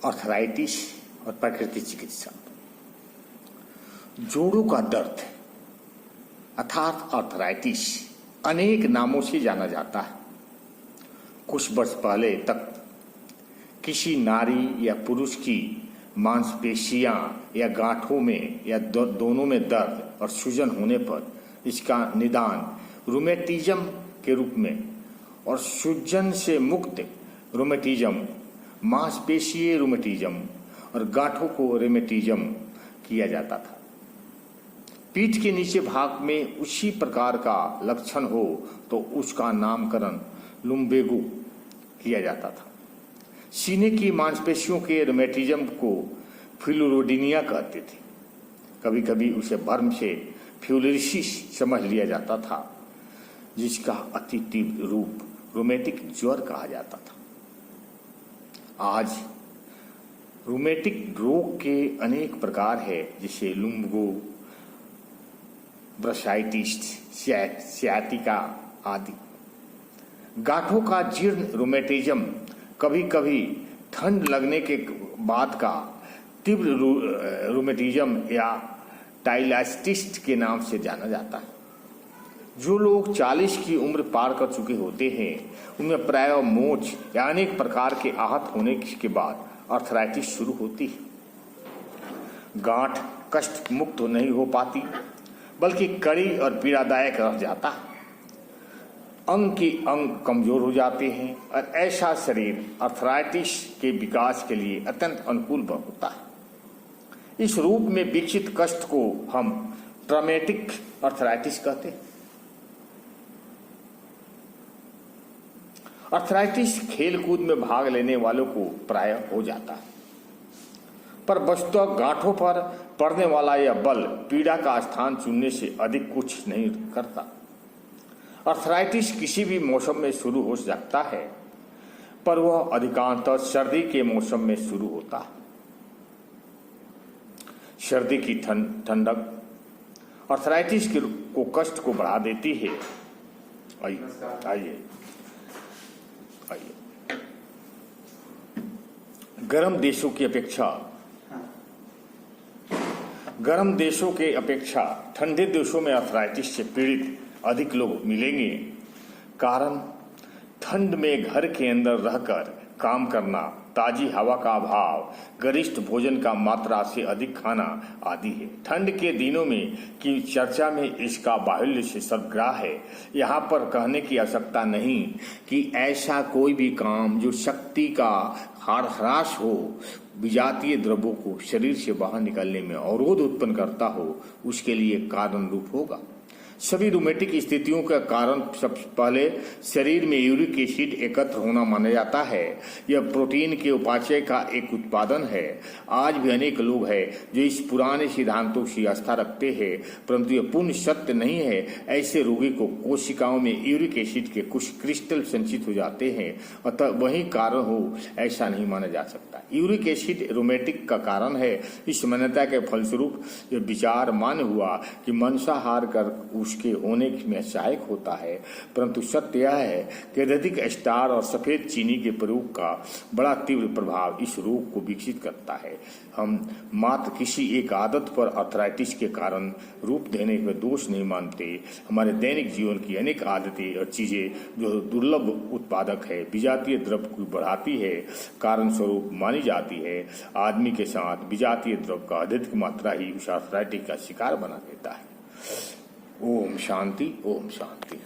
Arthritis और प्राकृतिक चिकित्सा। जोड़ों का दर्द अर्थात आर्थराइटिस अनेक नामों से जाना जाता है। कुछ वर्ष पहले तक किसी नारी या पुरुष की मांसपेशियां या गांठों में या दोनों में दर्द और सूजन होने पर इसका निदान रूमेटिज्म के रूप में और सूजन से मुक्त रूमेटिज्म, मांसपेशीय रूमेटिज्म और गांठों को रूमेटिज्म किया जाता था। पीठ के नीचे भाग में उसी प्रकार का लक्षण हो तो उसका नामकरण लुम्बेगो किया जाता था। सीने की मांसपेशियों के रूमेटिज्म को फ्लोरोडिनिया कहते थे। कभी कभी उसे भ्रम से फ्यूलरिसिस समझ लिया जाता था, जिसका अति तीव्र रूप रूमेटिक ज्वर कहा जाता था। आज रूमेटिक रोग के अनेक प्रकार है, जैसे लुम्बगो, ब्रशाइटिस, सियाटिका आदि। गांठों का जीर्ण रूमेटिज्म कभी कभी ठंड लगने के बाद का तीव्र रूमेटिज्म या टाइलास्टिस के नाम से जाना जाता है। जो लोग 40 की उम्र पार कर चुके होते हैं उनमें प्रायः मोच या अनेक प्रकार के आहत होने के बाद आर्थराइटिस शुरू होती है। गांठ कष्ट मुक्त नहीं हो पाती, बल्कि कड़ी और पीड़ादायक रह जाता है। अंग के अंग कमजोर हो जाते हैं और ऐसा शरीर आर्थराइटिस के विकास के लिए अत्यंत अनुकूल होता है। इस रूप में विकसित कष्ट को हम ट्रॉमेटिक आर्थराइटिस कहते हैं। आर्थराइटिस खेलकूद में भाग लेने वालों को प्रायः हो जाता है, पर वस्तुतः गांठों पर पड़ने वाला यह बल पीड़ा का स्थान चुनने से अधिक कुछ नहीं करता। आर्थराइटिस किसी भी मौसम में शुरू हो सकता है, पर वह अधिकांशतः सर्दी के मौसम में शुरू होता है। सर्दी की ठंडक आर्थराइटिस को कष्ट को बढ़ा देती है। आइए गर्म देशों के अपेक्षा ठंडे देशों में आर्थराइटिस से पीड़ित अधिक लोग मिलेंगे। कारण ठंड में घर के अंदर रहकर काम करना, ताजी हवा का अभाव, गरिष्ठ भोजन का मात्रा से अधिक खाना आदि है। ठंड के दिनों में की चर्चा में इसका बाहुल्य से सर्वग्राह है। यहाँ पर कहने की आवश्यकता नहीं कि ऐसा कोई भी काम जो शक्ति का ह्रास हो, विजातीय द्रव्यों को शरीर से बाहर निकलने में अवरोध उत्पन्न करता हो, उसके लिए कारण रूप होगा। सभी रूमेटिक स्थितियों का कारण सबसे पहले शरीर में यूरिक एसिड एकत्र होना माना जाता है। यह प्रोटीन के उपापचय का एक उत्पादन है। आज भी अनेक लोग हैं जो इस पुराने सिद्धांतों से आस्था रखते हैं, परंतु यह पूर्ण सत्य नहीं है। ऐसे रोगी को कोशिकाओं में यूरिक एसिड के कुछ क्रिस्टल संचित हो जाते हैं, अतः वही कारण हो ऐसा नहीं माना जा सकता। यूरिक एसिड रूमेटिक का कारण है। इस मान्यता के फलस्वरूप यह विचार मान्य हुआ कि मांसाहार कर उसके होने में सहायक होता है, परंतु सत्य यह है कि अत्यधिक स्टार और सफेद चीनी के प्रयोग का बड़ा तीव्र प्रभाव इस रोग को विकसित करता है। हम मात्र किसी एक आदत पर आर्थराइटिस के कारण रूप देने का दोष नहीं मानते। हमारे दैनिक जीवन की अनेक आदतें और चीजें जो दुर्लभ उत्पादक है, विजातीय द्रव्य को बढ़ाती है, कारण स्वरूप मानी जाती है। आदमी के साथ विजातीय द्रव्य का अधिक मात्रा ही उस आर्थराइटिस का शिकार बना देता है। ओम शांति, ओम शांति।